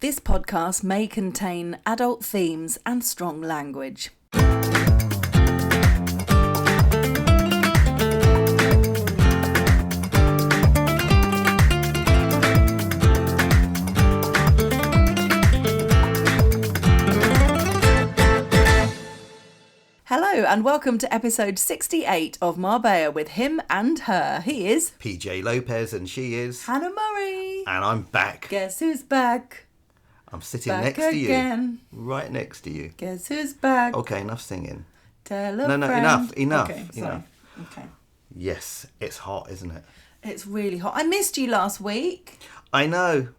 This podcast may contain adult themes and strong language. Hello and welcome to episode 68 of Marbella with him and her. He is PJ Lopez and she is Hannah Murray. And I'm back. Guess who's back? I'm sitting Back next again. to you. Right next to you. Guess who's back? Okay, enough singing. Tell a No, friend. enough. Okay, sorry. Okay. Yes, it's hot, isn't it? It's really hot. I missed you last week. I know.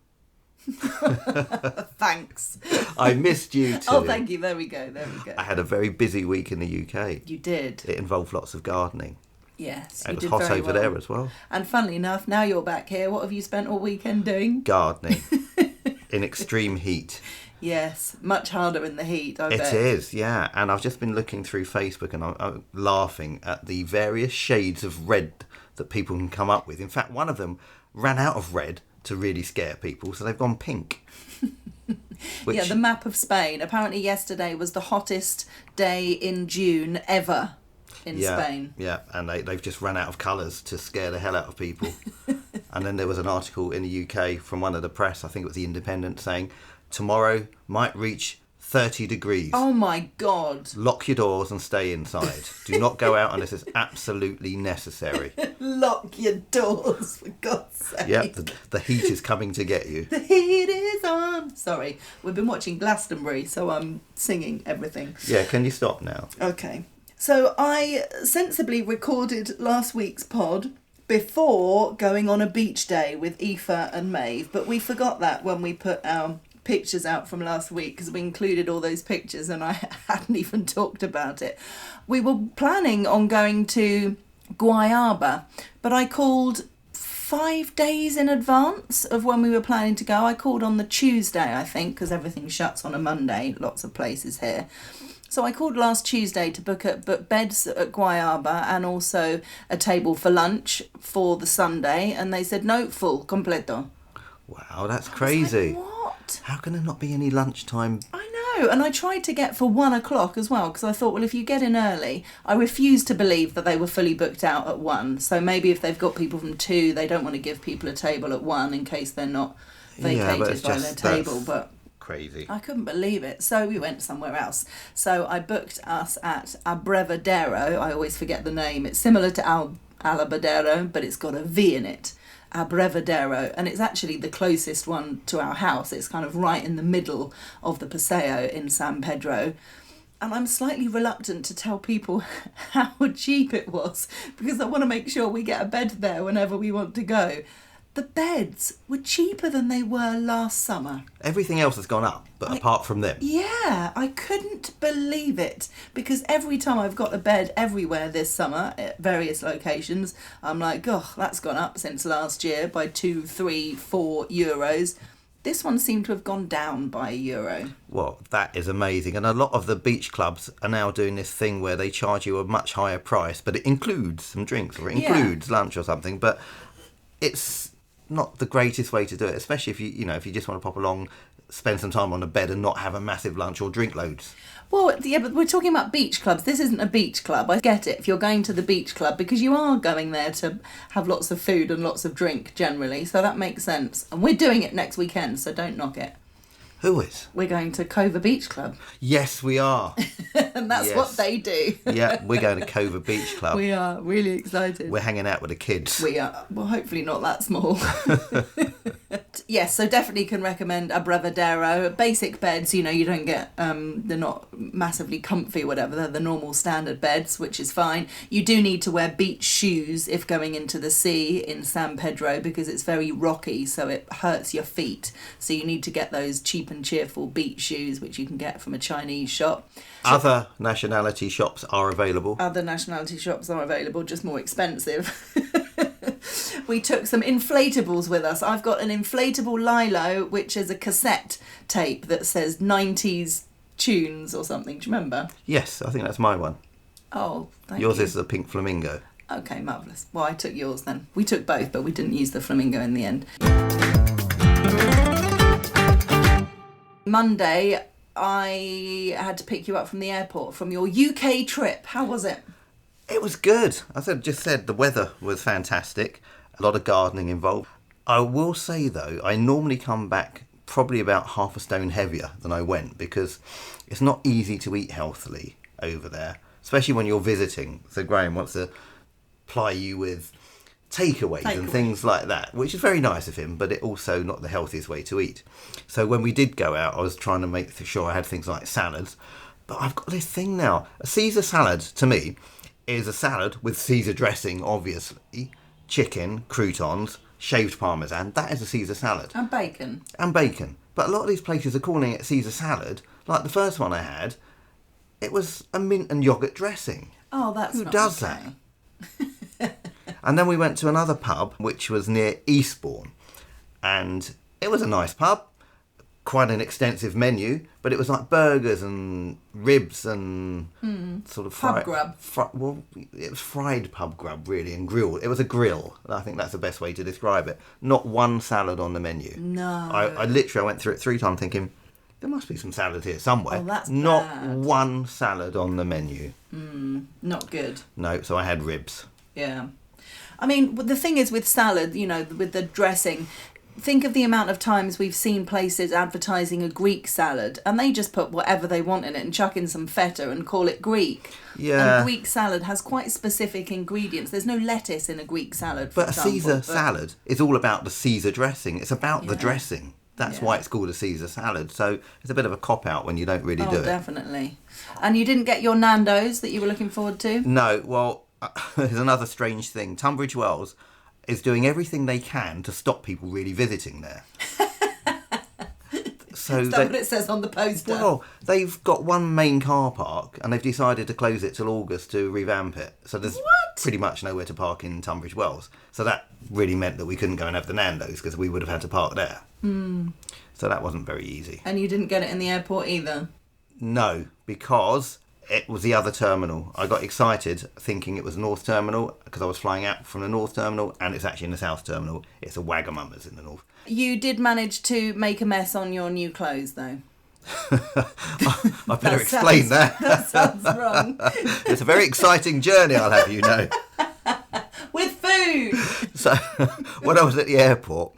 Thanks. I missed you too. Oh, thank you. There we go. I had a very busy week in the UK. You did. It involved lots of gardening. Yes, And you it was did hot very over well. there as well. And funnily enough, now you're back here. What have you spent all weekend doing? Gardening. In extreme heat. Yes, much harder in the heat, I bet. It is, yeah. And I've just been looking through Facebook and I'm laughing at the various shades of red that people can come up with. In fact, one of them ran out of red to really scare people, so they've gone pink. Yeah, the map of Spain. Apparently yesterday was the hottest day in June ever in Spain. Yeah, and they've just run out of colours to scare the hell out of people. And then there was an article in the UK from one of the press, I think it was The Independent, saying tomorrow might reach 30 degrees. Oh my God. Lock your doors and stay inside. Do not go out unless it's absolutely necessary. Lock your doors, for God's sake. Yep, the heat is coming to get you. The heat is on. Sorry, we've been watching Glastonbury, so I'm singing everything. Yeah, can you stop now? Okay. So I sensibly recorded last week's pod before going on a beach day with Aoife and Meadhbh, but we forgot that when we put our pictures out from last week because we included all those pictures and I hadn't even talked about it. We were planning on going to Guayaba, but I called 5 days in advance of when we were planning to go. I called on the Tuesday, I think, because everything shuts on a Monday, lots of places here. So I called last Tuesday to book beds at Guayaba and also a table for lunch for the Sunday, and they said, no, full, completo. Wow, that's crazy. Like, what? How can there not be any lunchtime? I know, and I tried to get for 1 o'clock as well, because I thought, well, if you get in early, I refuse to believe that they were fully booked out at 1. So maybe if they've got people from 2, they don't want to give people a table at 1 in case they're not vacated by their table. But crazy. I couldn't believe it. So we went somewhere else. So I booked us at Abrevadero. I always forget the name. It's similar to Alabadero, but it's got a V in it. Abrevadero, and it's actually the closest one to our house. It's kind of right in the middle of the Paseo in San Pedro. And I'm slightly reluctant to tell people how cheap it was because I want to make sure we get a bed there whenever we want to go. The beds were cheaper than they were last summer. Everything else has gone up, but apart from them. Yeah, I couldn't believe it because every time I've got a bed everywhere this summer at various locations, I'm like, oh, that's gone up since last year by 2, 3, 4 euros. This one seemed to have gone down by €1. Well, that is amazing. And a lot of the beach clubs are now doing this thing where they charge you a much higher price, but it includes some drinks or it includes lunch or something. But it's not the greatest way to do it, especially if you just want to pop along, spend some time on a bed and not have a massive lunch or drink loads. Well, yeah, but we're talking about beach clubs. This isn't a beach club. I get it if you're going to the beach club because you are going there to have lots of food and lots of drink generally, so that makes sense. And we're doing it next weekend, so don't knock it. Who is? We're going to Cova Beach Club. Yes, we are. And that's what they do. Yeah, we're going to Cova Beach Club. We are really excited. We're hanging out with the kids. We are. Well, hopefully not that small. Yes, so definitely can recommend Abrevadero. Basic beds, you don't get, they're not massively comfy or whatever. They're the normal standard beds, which is fine. You do need to wear beach shoes if going into the sea in San Pedro because it's very rocky, so it hurts your feet. So you need to get those cheap and cheerful beach shoes, which you can get from a Chinese shop. Other nationality shops are available. Other nationality shops are available, just more expensive. We took some inflatables with us. I've got an inflatable Lilo, which is a cassette tape that says 90s tunes or something. Do you remember? Yes, I think that's my one. Oh, thank you. Yours is the pink flamingo. Okay, marvellous. Well, I took yours then. We took both, but we didn't use the flamingo in the end. Monday, I had to pick you up from the airport from your UK trip. How was it? It was good. Just said the weather was fantastic. A lot of gardening involved. I will say though, I normally come back probably about half a stone heavier than I went, because it's not easy to eat healthily over there, especially when you're visiting. So Graham wants to ply you with takeaways and things like that, which is very nice of him, but it also not the healthiest way to eat. So when we did go out, I was trying to make sure I had things like salads. But I've got this thing now. A Caesar salad, to me, is a salad with Caesar dressing, obviously, chicken, croutons, shaved parmesan. That is a Caesar salad. And bacon. And bacon. But a lot of these places are calling it Caesar salad. Like the first one I had, it was a mint and yoghurt dressing. Oh, that's Who not does okay. that? And then we went to another pub, which was near Eastbourne. And it was a nice pub. Quite an extensive menu, but it was like burgers and ribs and sort of pub grub. Well, it was fried pub grub, really, and grilled. It was a grill. I think that's the best way to describe it. Not one salad on the menu. No. I literally went through it 3 times thinking, there must be some salad here somewhere. Oh, that's not bad. one salad on the menu. Not good. No, so I had ribs. Yeah. I mean, the thing is with salad, you know, with the dressing, think of the amount of times we've seen places advertising a Greek salad and they just put whatever they want in it and chuck in some feta and call it Greek. Yeah. And Greek salad has quite specific ingredients. There's no lettuce in a Greek salad, for But a example, Caesar salad is all about the Caesar dressing. It's about the Yeah. dressing. That's Yeah. why it's called a Caesar salad. So it's a bit of a cop-out when you don't really do Oh, it. definitely. And you didn't get your Nando's that you were looking forward to? No, well, there's another strange thing. Tunbridge Wells is doing everything they can to stop people really visiting there. So Is that what it says on the poster? well, they've got one main car park and they've decided to close it till August to revamp it. So there's pretty much nowhere to park in Tunbridge Wells. So that really meant that we couldn't go and have the Nando's because we would have had to park there. So that wasn't very easy. And you didn't get it in the airport either? No, because it was the other terminal. I got excited thinking it was North Terminal because I was flying out from the North Terminal, and it's actually in the South Terminal. It's a Wagamama's in the North. You did manage to make a mess on your new clothes, though. I better explain that. That sounds wrong. It's a very exciting journey, I'll have you know. With food! So when I was at the airport,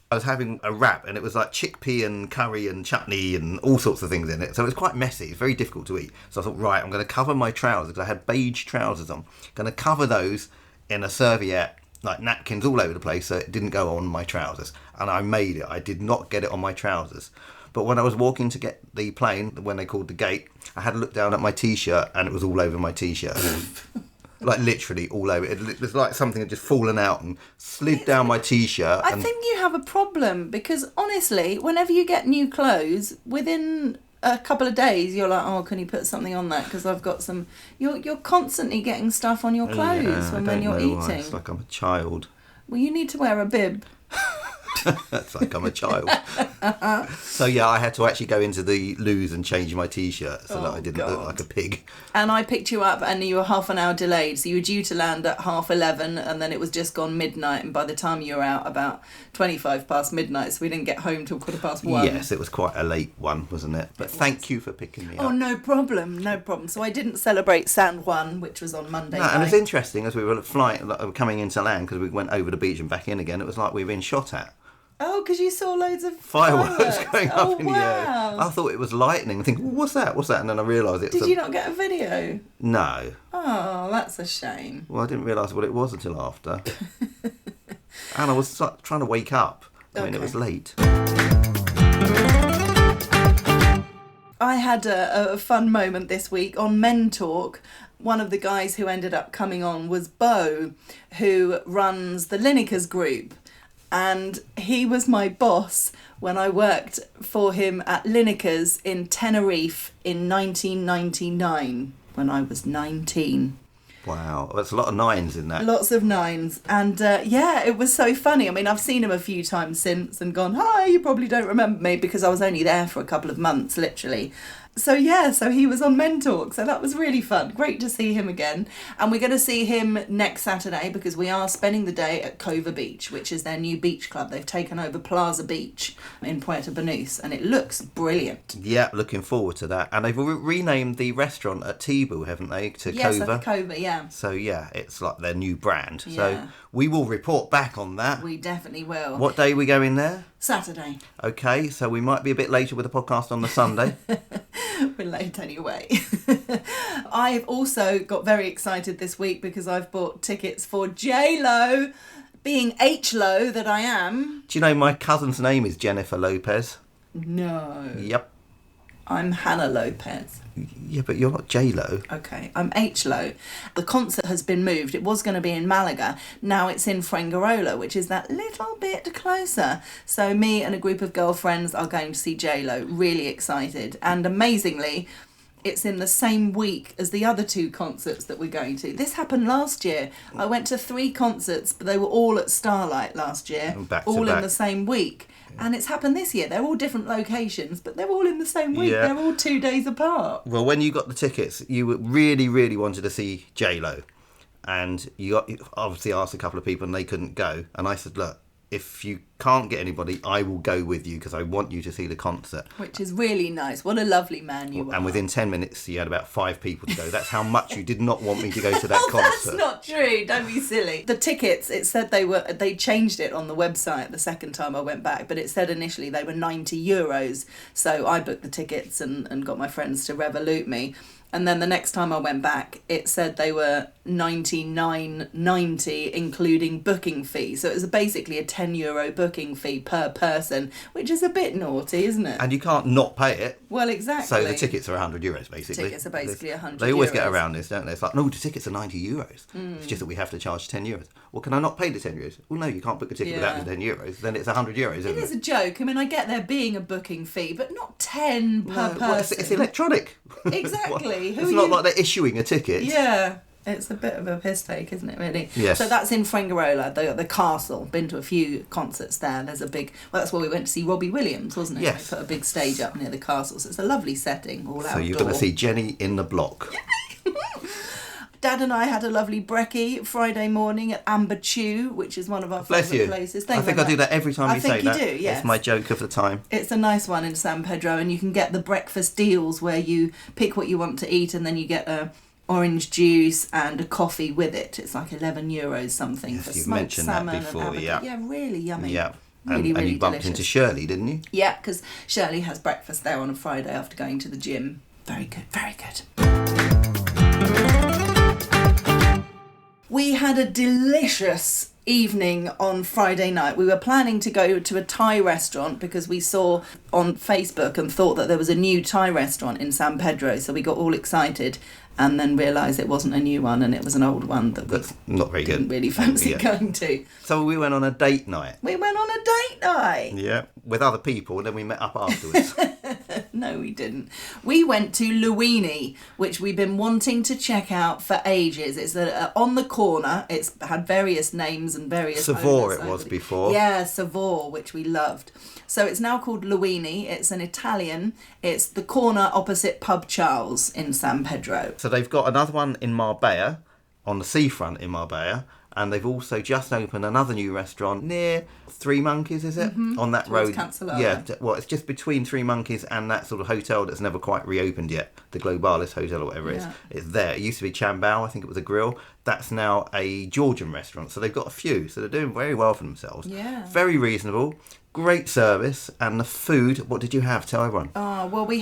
I was having a wrap, and it was like chickpea and curry and chutney and all sorts of things in it. So it was quite messy. It's very difficult to eat. So I thought, right, I'm going to cover my trousers, because I had beige trousers on. Going to cover those in a serviette, like napkins all over the place, so it didn't go on my trousers. And I made it. I did not get it on my trousers. But when I was walking to get the plane, when they called the gate, I had to look down at my T-shirt, and it was all over my T-shirt. Like literally all over. It was like something had just fallen out and slid down my T-shirt. I think you have a problem, because honestly, whenever you get new clothes, within a couple of days, you're like, oh, can you put something on that? Because I've got some... You're constantly getting stuff on your clothes when you're eating. Why. It's like I'm a child. Well, you need to wear a bib. It's like I'm a child. So yeah, I had to actually go into the loos and change my T-shirt so that I didn't look like a pig. And I picked you up and you were half an hour delayed, so you were due to land at 11:30, and then it was just gone midnight, and by the time you were out, about 25 past midnight, so we didn't get home till 1:15. Yes, it was quite a late one, wasn't it? But thank you for picking me up. Oh, no problem. So I didn't celebrate San Juan, which was on Monday night. And it was interesting, as we were coming into land, because we went over the beach and back in again, it was like we were being shot at. Oh, because you saw loads of Fireworks going up in the air. Wow. I thought it was lightning. I think, what's that? And then I realised it was Did you not get a video? No. Oh, that's a shame. Well, I didn't realise what it was until after. And I was trying to wake up. I mean, it was late. I had a fun moment this week on Men Talk. One of the guys who ended up coming on was Bo, who runs the Linekers group. And he was my boss when I worked for him at Linekers in Tenerife in 1999, when I was 19. Wow, that's a lot of nines in that. Lots of nines. And yeah, it was so funny. I mean, I've seen him a few times since and gone, hi, you probably don't remember me, because I was only there for a couple of months, literally. So he was on Men Talk, so that was really fun. Great to see him again. And we're going to see him next Saturday because we are spending the day at Cova Beach, which is their new beach club. They've taken over Plaza Beach in Puerto Banús, and it looks brilliant. Yeah, looking forward to that. And they've renamed the restaurant at Tibu, haven't they, to Yes, Cova? at Cova, yeah. So yeah, it's like their new brand. Yeah. So we will report back on that. We definitely will. What day are we going there? Saturday. Okay, so we might be a bit later with the podcast on the Sunday. We're late anyway. I've also got very excited this week because I've bought tickets for J-Lo, being H-Lo that I am. Do you know my cousin's name is Jennifer Lopez? No. Yep. I'm Hannah Lopez. Yeah, but you're not J-Lo. Okay, I'm H-Lo. The concert has been moved. It was going to be in Malaga. Now it's in Fuengirola, which is that little bit closer. So me and a group of girlfriends are going to see J-Lo. Really excited. And amazingly, it's in the same week as the other 2 concerts that we're going to. This happened last year. I went to 3 concerts, but they were all at Starlight last year. Back to all back. in the same week. And it's happened this year. They're all different locations, but they're all in the same week. Yeah. They're all 2 days apart. Well, when you got the tickets, you really, really wanted to see J-Lo. And you obviously asked a couple of people and they couldn't go. And I said, look, if you can't get anybody, I will go with you because I want you to see the concert. Which is really nice. What a lovely man you are. And within 10 minutes, you had about 5 people to go. That's how much you did not want me to go to that concert. That's not true. Don't be silly. The tickets, it said they changed it on the website the second time I went back, but it said initially they were €90. So I booked the tickets and got my friends to Revolut me. And then the next time I went back, it said they were $99.90, including booking fee. So it was basically a €10 booking fee per person, which is a bit naughty, isn't it? And you can't not pay it. Well, exactly. So the tickets are €100, basically. Tickets are basically €100. They always get around this, don't they? It's like, no, the tickets are €90. It's just that we have to charge €10. Well, can I not pay the €10? Well, no, you can't book a ticket without the €10. Then it's €100, isn't it? It is a joke. I mean, I get there being a booking fee, but not 10 per person. Well, it's electronic. Exactly. It's not like they're issuing a ticket. Yeah. It's a bit of a piss take, isn't it, really? Yes. So that's in Fuengirola, the castle. Been to a few concerts there. There's a big... Well, that's where we went to see Robbie Williams, wasn't it? Yes. They put a big stage up near the castle. So it's a lovely setting, all outdoor. So you're going to see Jenny in the block. Dad and I had a lovely brekkie Friday morning at Amber Chew, which is one of our favourite places. I think I do that every time you say that. I think you do, yes. It's my joke of the time. It's a nice one in San Pedro, and you can get the breakfast deals where you pick what you want to eat and then you get a orange juice and a coffee with it. It's like €11 something Yes, for you've smoked mentioned that salmon before, and avocado. Yeah, really yummy. Yeah. Really, and you bumped delicious. into Shirley, didn't you? Yeah, because Shirley has breakfast there on a Friday after going to the gym. Very good, very good. We had a delicious evening on Friday night. We were planning to go to a Thai restaurant because we saw on Facebook and thought that there was a new Thai restaurant in San Pedro, so we got all excited and then realised it wasn't a new one and it was an old one that That's not very didn't good. really fancy going to. So we went on a date night. We went on a date night. Yeah, with other people, and then we met up afterwards. No, we didn't. We went to Luini, which we've been wanting to check out for ages. It's on the corner. It's had various names and various Savour owners it was over before. Yeah, Savour, which we loved. So it's now called Luini. It's an Italian. It's the corner opposite Pub Charles in San Pedro. So they've got another one in Marbella, on the seafront in Marbella, and they've also just opened another new restaurant near Three Monkeys, is it? On that Towards road. Cancellara. Yeah, well, it's just between Three Monkeys and that sort of hotel that's never quite reopened yet, the Globalis Hotel or whatever it is. Yeah. It's there. It used to be Chambao, I think it was a grill. That's now a Georgian restaurant, so they've got a few. So they're doing very well for themselves. Yeah. Very reasonable. Great service, and the food. What did you have? Tell everyone. Oh, well, we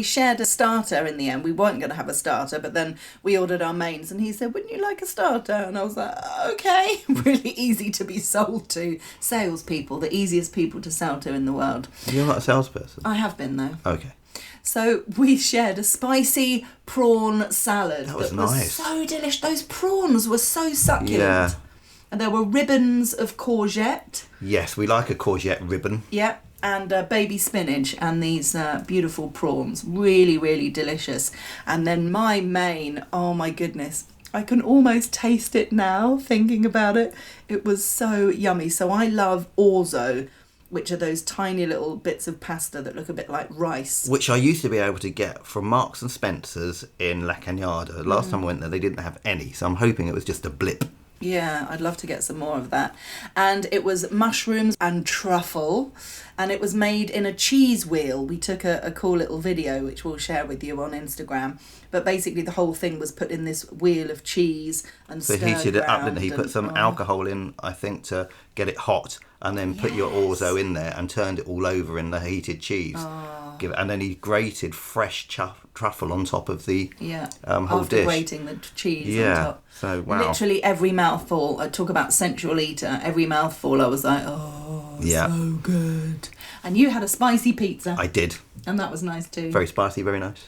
shared a starter in the end. We weren't going to have a starter, but then we ordered our mains, and he said, "Wouldn't you like a starter?" And I was like, "Okay." Really easy to be sold to. Salespeople, the easiest people to sell to in the world. You're not a salesperson. I have been though. Okay. So we shared a spicy prawn salad. That was nice. So delicious. Those prawns were so succulent. Yeah. And there were ribbons of courgette. Yes, we like a courgette ribbon. Yeah, and baby spinach and these beautiful prawns. Really, really delicious. And then my main, oh my goodness, I can almost taste it now thinking about it. It was so yummy. So I love orzo, which are those tiny little bits of pasta that look a bit like rice. Which I used to be able to get from Marks and Spencer's in La Cañada. Last time I went there, they didn't have any, so I'm hoping it was just a blip. Yeah, I'd love to get some more of that. And it was mushrooms and truffle, and it was made in a cheese wheel. We took a cool little video, which we'll share with you on Instagram. But basically the whole thing was put in this wheel of cheese and So he heated it up, didn't he? Put some alcohol in, I think, to get it hot, and then put your orzo in there and turned it all over in the heated cheese. And then he grated fresh truffle on top of the whole after dish. grating the cheese on top. So, wow. Literally every mouthful, I talk about sensual eater, every mouthful I was like, so good. And you had a spicy pizza. I did. And that was nice too. Very spicy, very nice.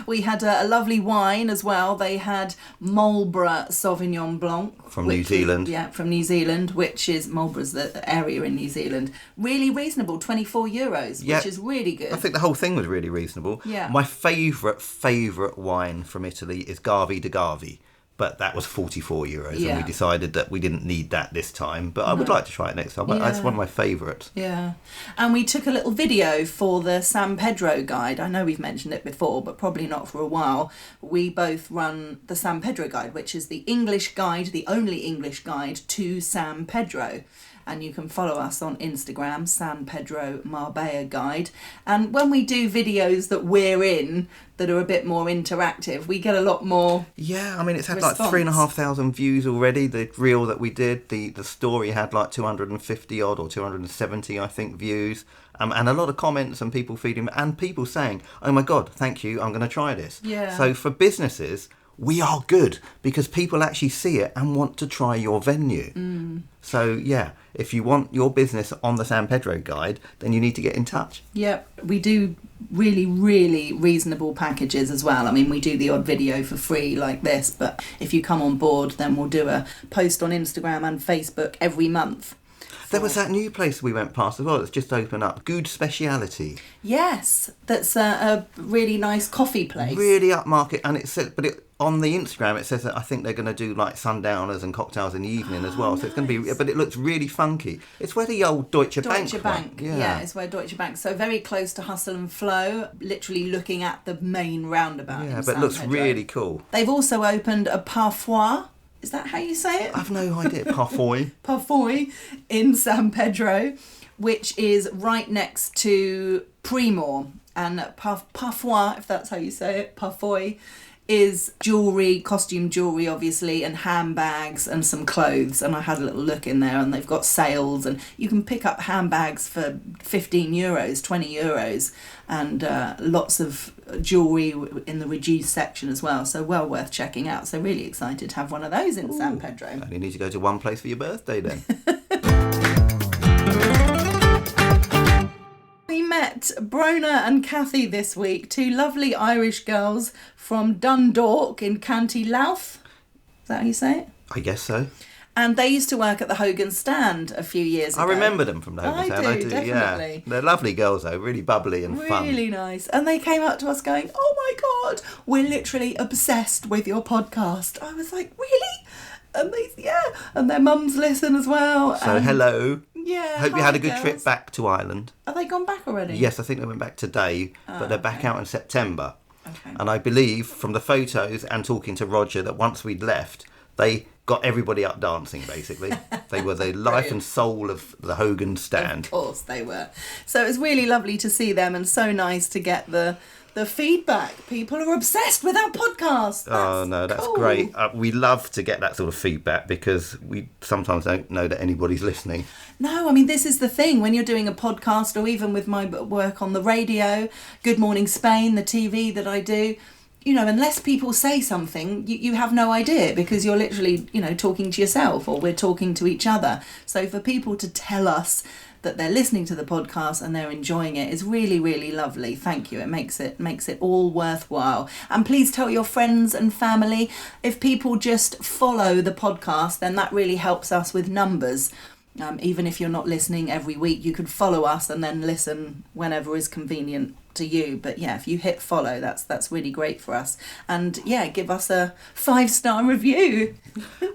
We had a lovely wine as well. They had Marlborough Sauvignon Blanc. From New Zealand. From New Zealand, which is Marlborough's the area in New Zealand. Really reasonable, €24, which is really good. I think the whole thing was really reasonable. Yeah. My favourite wine from Italy is Gavi di Gavi. But that was €44, and we decided that we didn't need that this time. But I would like to try it next time. That's one of my favourites. Yeah. And we took a little video for the San Pedro guide. I know we've mentioned it before, but probably not for a while. We both run the San Pedro guide, which is the English guide, the only English guide to San Pedro. And you can follow us on Instagram, San Pedro Marbella Guide. And when we do videos that we're in that are a bit more interactive, we get a lot more. Yeah, I mean, it's had response. like 3,500 views already. The reel that we did, the story had like 250 odd or 270, I think, views. And a lot of comments and people feeding and people saying, "Oh my God, thank you, I'm going to try this." Yeah. So for businesses, we are good because people actually see it and want to try your venue. So yeah, if you want your business on the San Pedro guide, then you need to get in touch. Yep, we do really, really reasonable packages as well. I mean, we do the odd video for free like this, but if you come on board, then we'll do a post on Instagram and Facebook every month. There was that new place we went past as well that's just opened up, Good Speciality. Yes, that's a really nice coffee place. Really upmarket, and it said, on the Instagram it says that I think they're going to do like sundowners and cocktails in the evening as well. So it's going to be, but it looks really funky. It's where the old Deutsche Bank. Yeah, it's where Deutsche Bank. So very close to Hustle and Flow, literally looking at the main roundabout. Yeah, but it looks really cool. They've also opened a Parfois. Is that how you say it? I've no idea. Parfois. Parfois in San Pedro, which is right next to Primor. And Parfois, if that's how you say it, Parfois, is jewellery, costume jewellery obviously, and handbags and some clothes. And I had a little look in there and they've got sales and you can pick up handbags for €15, €20, and lots of jewellery in the reduced section as well. So well worth checking out. So really excited to have one of those in San Pedro. Only need to go to one place for your birthday then. We met Brona and Cathy this week, two lovely Irish girls from Dundalk in County Louth. Is that how you say it? I guess so. And they used to work at the Hogan Stand a few years ago. I remember them from the Hogan Stand. I do, definitely. Yeah. They're lovely girls though, really bubbly and fun. Really nice. And they came up to us going, "Oh my God, we're literally obsessed with your podcast." I was like, "Really?" And and their mums listen as well. So hello. Yeah. Hope you had a good trip back to Ireland. Have they gone back already? Yes, I think they went back today, but they're back out in September. Okay. And I believe from the photos and talking to Roger that once we'd left, they got everybody up dancing, basically. They were the life and soul of the Hogan Stand. Of course they were. So it was really lovely to see them and so nice to get the feedback. People are obsessed with our podcast. That's cool. Great. We love to get that sort of feedback because we sometimes don't know that anybody's listening. No, I mean, this is the thing. When you're doing a podcast or even with my work on the radio, Good Morning Spain, the TV that I do, unless people say something, you have no idea because you're literally, talking to yourself or we're talking to each other. So for people to tell us that they're listening to the podcast and they're enjoying it is really, really lovely. Thank you. It makes it all worthwhile. And please tell your friends and family. If people just follow the podcast, then that really helps us with numbers. Even if you're not listening every week, you could follow us and then listen whenever is convenient to you. But yeah, if you hit follow, that's really great for us. And yeah, give us a 5-star review.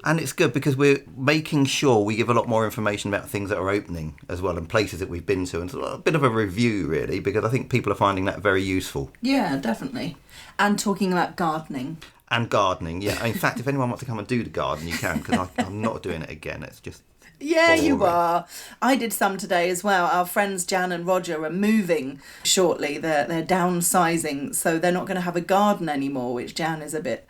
And it's good because we're making sure we give a lot more information about things that are opening as well, and places that we've been to, and so a bit of a review really, because I think people are finding that very useful. Yeah, definitely. And talking about gardening. And gardening, yeah. In fact, if anyone wants to come and do the garden, you can, because I'm not doing it again. It's just yeah, boring. you are. I did some today as well. Our friends Jan and Roger are moving shortly. They're downsizing, so they're not going to have a garden anymore, which Jan is a bit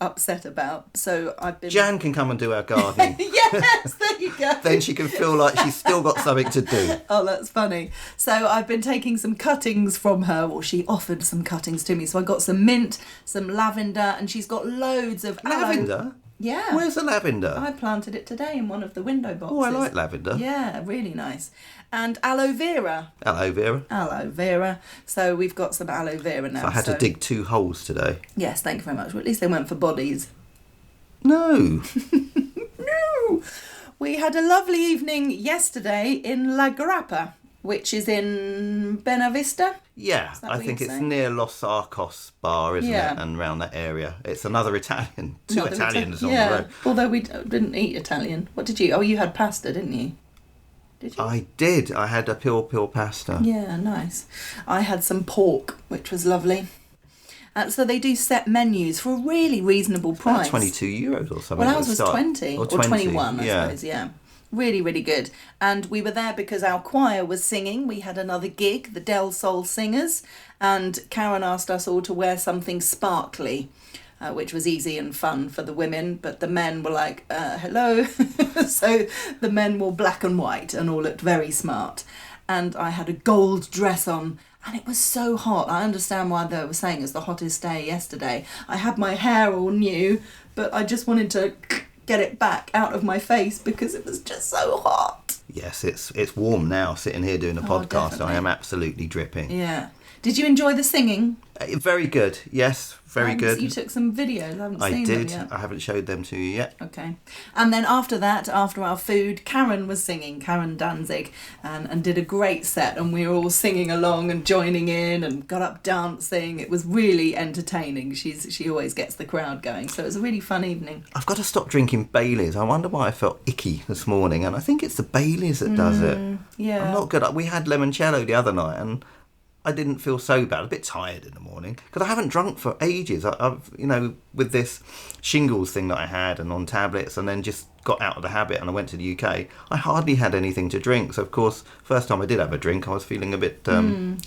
upset about. So I've been... Jan can come and do our gardening. Yes, there you go. Then she can feel like she's still got something to do. Oh, that's funny. So I've been taking some cuttings from her, or she offered some cuttings to me. So I got some mint, some lavender, and she's got loads of Lavender? Yeah. Where's the lavender? I planted it today in one of the window boxes. Oh, I like lavender. Yeah, really nice. And aloe vera. Aloe vera. Aloe vera. So we've got some aloe vera now. So I had to dig 2 holes today. Yes, thank you very much. Well, at least they weren't for bodies. No. No. We had a lovely evening yesterday in La Grappa, which is in Benavista. Yeah, I think it's near Los Arcos bar, isn't it? And around that area. It's another Italian. Two Italians on the road. Although we didn't eat Italian. What did you... Oh, you had pasta, didn't you? Did you? I did. I had a pil pasta. Yeah, nice. I had some pork, which was lovely. So they do set menus for a really reasonable price. About €22 or something. Well, ours was 20 or 21, I suppose, yeah. Really, really good. And we were there because our choir was singing. We had another gig, the Del Sol Singers, and Karen asked us all to wear something sparkly, which was easy and fun for the women, but the men were like, hello. So the men wore black and white and all looked very smart. And I had a gold dress on, and it was so hot. I understand why they were saying it's the hottest day yesterday. I had my hair all new, but I just wanted to get it back out of my face because it was just so hot. Yes, it's warm now, sitting here doing a podcast. Definitely. I am absolutely dripping. Yeah. Did you enjoy the singing? Very good, yes, very good. You took some videos, I haven't seen them yet. I haven't showed them to you yet. Okay. And then after that, after our food, Karen was singing, Karen Danzig, and did a great set, and we were all singing along and joining in and got up dancing. It was really entertaining. She always gets the crowd going, so it was a really fun evening. I've got to stop drinking Baileys. I wonder why I felt icky this morning, and I think it's the Baileys that does it. Yeah. I'm not good. We had limoncello the other night, and I didn't feel so bad. A bit tired in the morning because I haven't drunk for ages. I've with this shingles thing that I had and on tablets, and then just got out of the habit. And I went to the UK. I hardly had anything to drink. So of course, first time I did have a drink, I was feeling a bit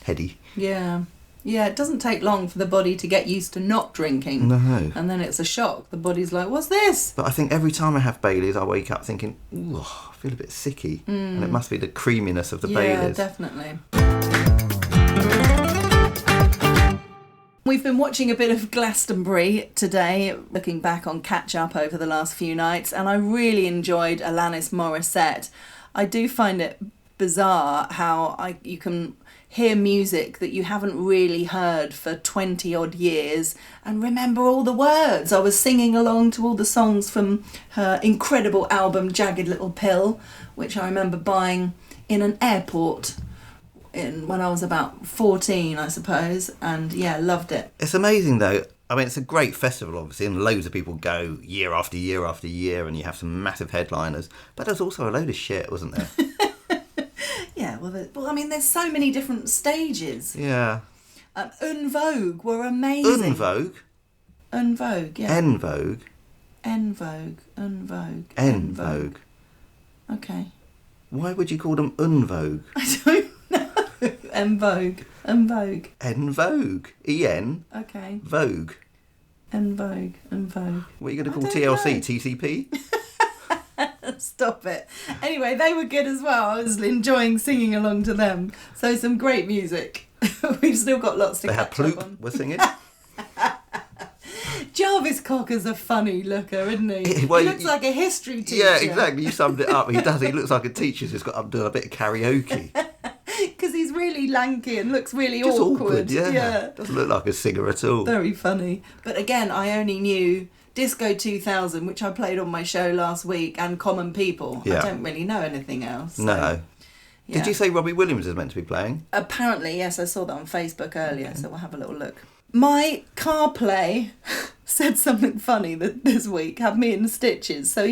heady. Yeah. Yeah, it doesn't take long for the body to get used to not drinking. No. And then it's a shock. The body's like, what's this? But I think every time I have Baileys, I wake up thinking, ooh, I feel a bit sicky. And it must be the creaminess of the Baileys. Yeah, definitely. We've been watching a bit of Glastonbury today, looking back on catch-up over the last few nights, and I really enjoyed Alanis Morissette. I do find it bizarre how you can hear music that you haven't really heard for 20-odd years and remember all the words. I was singing along to all the songs from her incredible album Jagged Little Pill, which I remember buying in an airport when I was about 14, I suppose, and yeah, loved it. It's amazing though. I mean, it's a great festival, obviously, and loads of people go year after year after year, and you have some massive headliners. But there's also a load of shit, wasn't there? Yeah, well, I mean, there's so many different stages. Yeah. En Vogue were amazing. En Vogue? En Vogue, yeah. En Vogue? En Vogue, En Vogue. En Vogue. Okay. Why would you call them En Vogue? I don't know. En Vogue. En Vogue. En Vogue. E-N. Okay. Vogue. En Vogue. En Vogue. What are you going to call TLC? TCP? Stop it. Anyway, they were good as well. I was enjoying singing along to them. So some great music. We've still got lots to catch up on. We're singing. Jarvis Cocker's a funny looker, isn't he? Well, he looks like a history teacher. Yeah, exactly. You summed it up. He does. He looks like a teacher who's got up doing a bit of karaoke. Because he's really lanky and looks really Just awkward. Yeah. Doesn't look like a singer at all. Very funny. But again, I only knew Disco 2000, which I played on my show last week, and Common People. Yeah. I don't really know anything else. So, No. yeah. Did you say Robbie Williams is meant to be playing? Apparently, yes, I saw that on Facebook earlier, so we'll have a little look. My CarPlay said something funny this week, had me in stitches. So,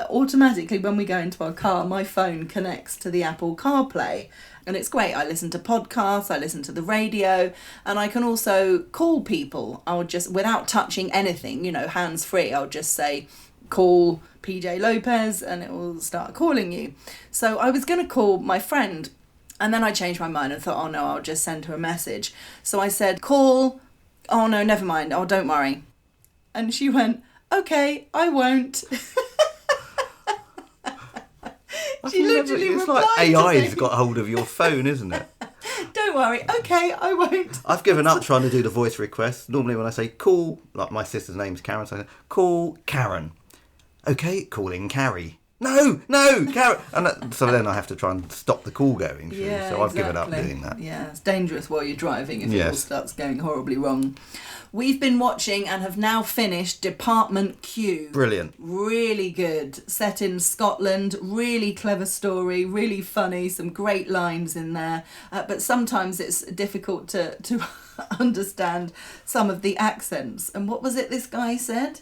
automatically when we go into our car, my phone connects to the Apple CarPlay. And it's great. I listen to podcasts, I listen to the radio, and I can also call people. I'll just, without touching anything, hands-free, I'll just say, call PJ Lopez, and it will start calling you. So I was going to call my friend, and then I changed my mind and thought, oh no, I'll just send her a message. So I said, call, oh no, never mind, oh don't worry. And she went, okay, I won't. She literally it's replied like AI's to me. got hold of your phone, isn't it? Don't worry, okay, I won't. I've given up trying to do the voice requests. Normally when I say call, like my sister's name's Karen, so I say, call Karen. Okay, calling Carrie. No, Karen. And so then I have to try and stop the call going through. Yeah, so I've given up exactly. doing that. Yeah, it's dangerous while you're driving if it all Yes. starts going horribly wrong. We've been watching and have now finished Department Q. Brilliant. Really good. Set in Scotland. Really clever story. Really funny. Some great lines in there. But sometimes it's difficult to understand some of the accents. And what was it this guy said?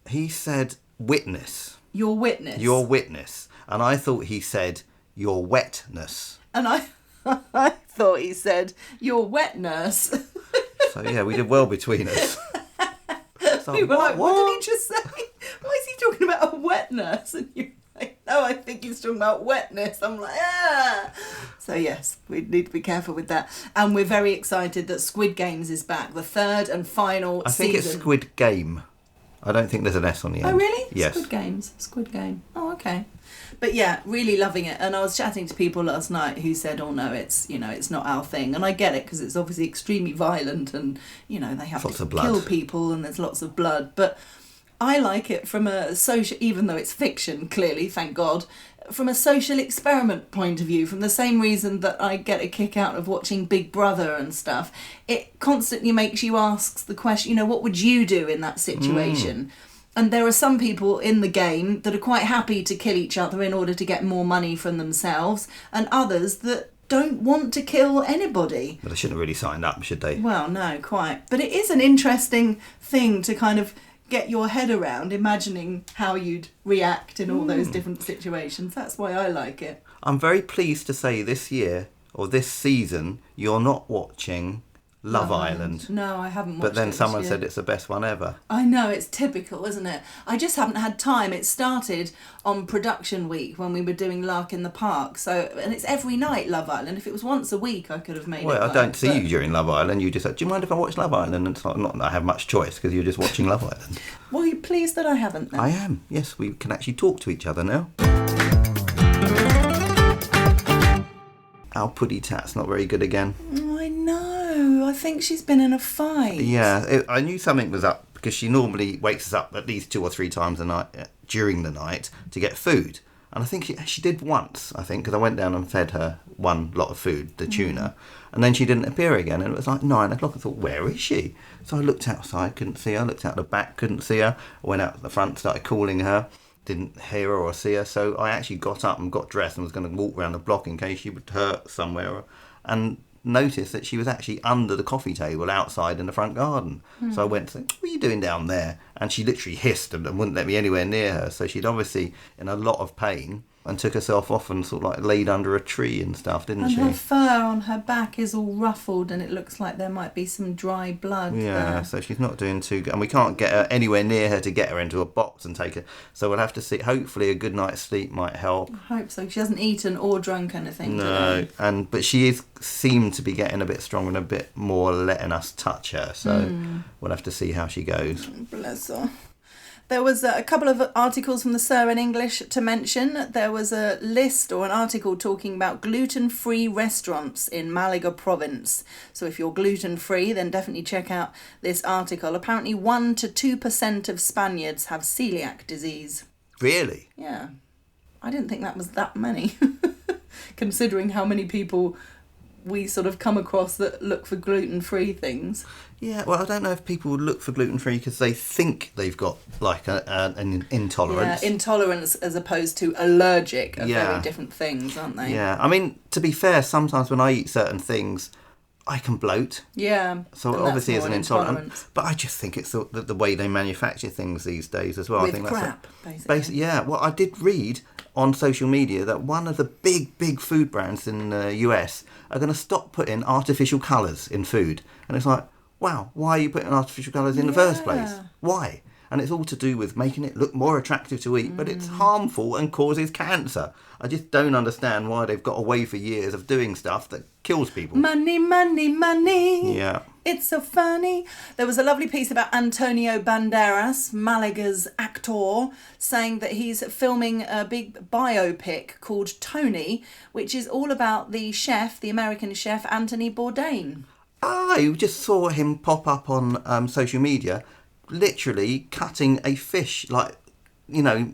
He said witness. Your witness. Your witness. And I thought he said your wetness. And I thought he said your wet nurse. So yeah, we did well between us. So, We were like, what did he just say? Why is he talking about a wet nurse? And you're like, no, I think he's talking about wetness. I'm like, ah. So yes, we need to be careful with that. And we're very excited that Squid Games is back, the third and final I think season. it's Squid Game. I don't think there's an S on the end. Oh really? Yes. Squid Game. Oh okay. But yeah, really loving it. And I was chatting to people last night who said, oh no, it's not our thing. And I get it because it's obviously extremely violent and, they have Lots to of blood. kill people and there's lots of blood. But I like it from a social, even though it's fiction, clearly, thank God, from a social experiment point of view, from the same reason that I get a kick out of watching Big Brother and stuff. It constantly makes you ask the question, what would you do in that situation? And there are some people in the game that are quite happy to kill each other in order to get more money from themselves, and others that don't want to kill anybody. But they shouldn't have really signed up, should they? Well, no, quite. But it is an interesting thing to kind of get your head around, imagining how you'd react in all those different situations. That's why I like it. I'm very pleased to say this year, or this season, you're not watching Love Island. No, I haven't watched But then it someone this said year. it's the best one ever. I know, it's typical, isn't it? I just haven't had time. It started on production week when we were doing Lark in the Park. And it's every night, Love Island. If it was once a week, I could have made it. Well, I work, don't see but- you during Love Island. You just said, do you mind if I watch Love Island? And it's not that I have much choice because you're just watching Love Island. Well, are you pleased that I haven't then? I am. Yes, we can actually talk to each other now. Our Puddy Tat's not very good again. I know. I think she's been in a fight. Yeah, I knew something was up because she normally wakes us up at least 2 or 3 times a night during the night to get food. And I think she did once, because I went down and fed her one lot of food, the tuna, and then she didn't appear again. And it was like 9 o'clock. I thought, where is she? So I looked outside, couldn't see her. I looked out the back, couldn't see her. I went out the front, started calling her, didn't hear her or see her. So I actually got up and got dressed and was going to walk around the block in case she would hurt somewhere. And noticed that she was actually under the coffee table outside in the front garden. So I went to say, what are you doing down there? And she literally hissed and wouldn't let me anywhere near her. So she'd obviously in a lot of pain and took herself off and sort of like laid under a tree and stuff, didn't And she? her fur on her back is all ruffled and it looks like there might be some dry blood Yeah, there. so she's not doing too good. And we can't get her anywhere near her to get her into a box and take her. So we'll have to see. Hopefully a good night's sleep might help. I hope so. She hasn't eaten or drunk anything No, today. but she seemed to be getting a bit stronger and a bit more letting us touch her. So we'll have to see how she goes. Bless her. There was a couple of articles from the Sur in English to mention. There was a list or an article talking about gluten-free restaurants in Malaga province. So if you're gluten-free, then definitely check out this article. Apparently 1 to 2% of Spaniards have celiac disease. Really? Yeah. I didn't think that was that many, considering how many people we sort of come across that look for gluten-free things. Yeah, well, I don't know if people look for gluten-free because they think they've got like an intolerance. Yeah, intolerance as opposed to allergic are very different things, aren't they? Yeah, I mean, to be fair, sometimes when I eat certain things, I can bloat. Yeah. So it obviously is an intolerance. But I just think it's the way they manufacture things these days as well. With I think crap, basically. Yeah, well, I did read on social media that one of the big food brands in the US are going to stop putting artificial colours in food. And it's like, wow, why are you putting artificial colours in the first place? Why? And it's all to do with making it look more attractive to eat, but it's harmful and causes cancer. I just don't understand why they've got away for years of doing stuff that kills people. Money, money, money. Yeah. It's so funny. There was a lovely piece about Antonio Banderas, Malaga's actor, saying that he's filming a big biopic called Tony, which is all about the chef, the American chef, Anthony Bourdain. I just saw him pop up on social media, literally cutting a fish, like, you know,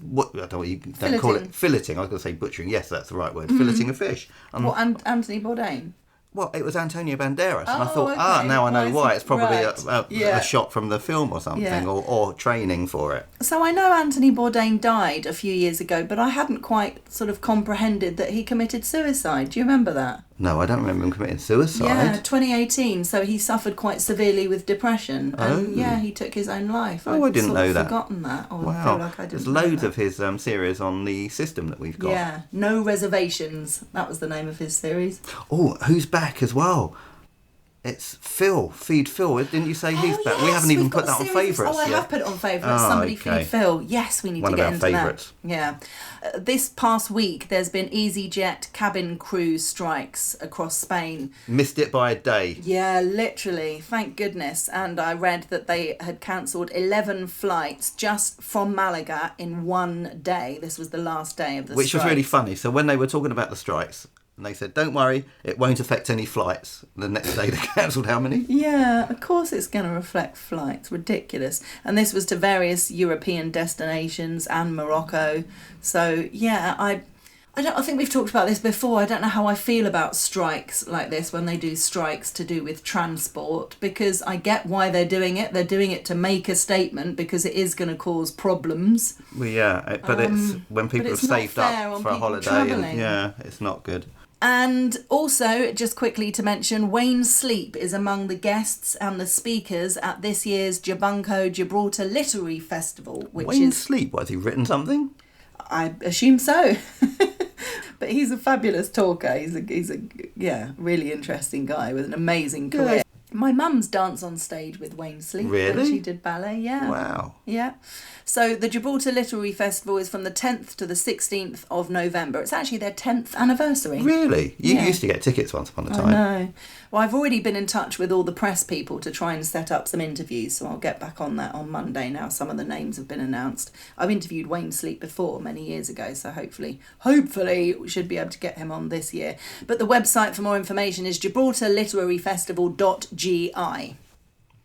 what I don't know what you don't call it, filleting. I was going to say butchering. Yes, that's the right word. Filleting a fish. What, Anthony Bourdain? Well, it was Antonio Banderas, and I thought, now I know why. It's probably a shot from the film or something, or training for it. So I know Anthony Bourdain died a few years ago, but I hadn't quite sort of comprehended that he committed suicide. Do you remember that? No, I don't remember him committing suicide. Yeah, 2018. So he suffered quite severely with depression, and he took his own life. I didn't know that. I'd forgotten that. Or wow, feel like I didn't there's know loads that. of his series on the system that we've got. Yeah, No Reservations. That was the name of his series. Oh, who's back as well? It's Phil. Feed Phil. Didn't you say he's back? Yes, we haven't even we've put got that on a series. favourites I yet. have put it on favourites. Somebody Feed Phil. Yes, we need to get into favourites. that. Yeah. This past week, there's been EasyJet cabin crew strikes across Spain. Missed it by a day. Yeah, literally. Thank goodness. And I read that they had cancelled 11 flights just from Malaga in one day. This was the last day of the Which strike. was really funny. So when they were talking about the strikes, and they said, don't worry, it won't affect any flights. The next day they cancelled how many? Yeah, of course it's going to reflect flights. Ridiculous. And this was to various European destinations and Morocco. So, yeah, I think we've talked about this before. I don't know how I feel about strikes like this when they do strikes to do with transport, because I get why they're doing it. They're doing it to make a statement because it is going to cause problems. Well, yeah, but it's when people have saved up for a holiday. Travelling. And, it's not good. And also, just quickly to mention, Wayne Sleep is among the guests and the speakers at this year's Jabunco Gibraltar Literary Festival. Wayne Sleep? What, has he written something? I assume so. But he's a fabulous talker. He's a really interesting guy with an amazing career. Yeah. My mum's danced on stage with Wayne Sleep. Really? She did ballet, yeah. Wow. Yeah. So the Gibraltar Literary Festival is from the 10th to the 16th of November. It's actually their 10th anniversary. Really? You used to get tickets once upon a time. I know. Well, I've already been in touch with all the press people to try and set up some interviews, so I'll get back on that on Monday now. Some of the names have been announced. I've interviewed Wayne Sleep before, many years ago, so hopefully we should be able to get him on this year. But the website for more information is gibraltarliteraryfestival.gi.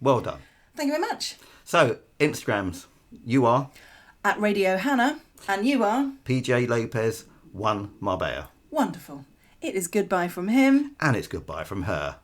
Well done. Thank you very much. So, Instagrams. You are? At Radio Hannah. And you are? PJ Lopez 1 Marbella. Wonderful. It is goodbye from him. And it's goodbye from her.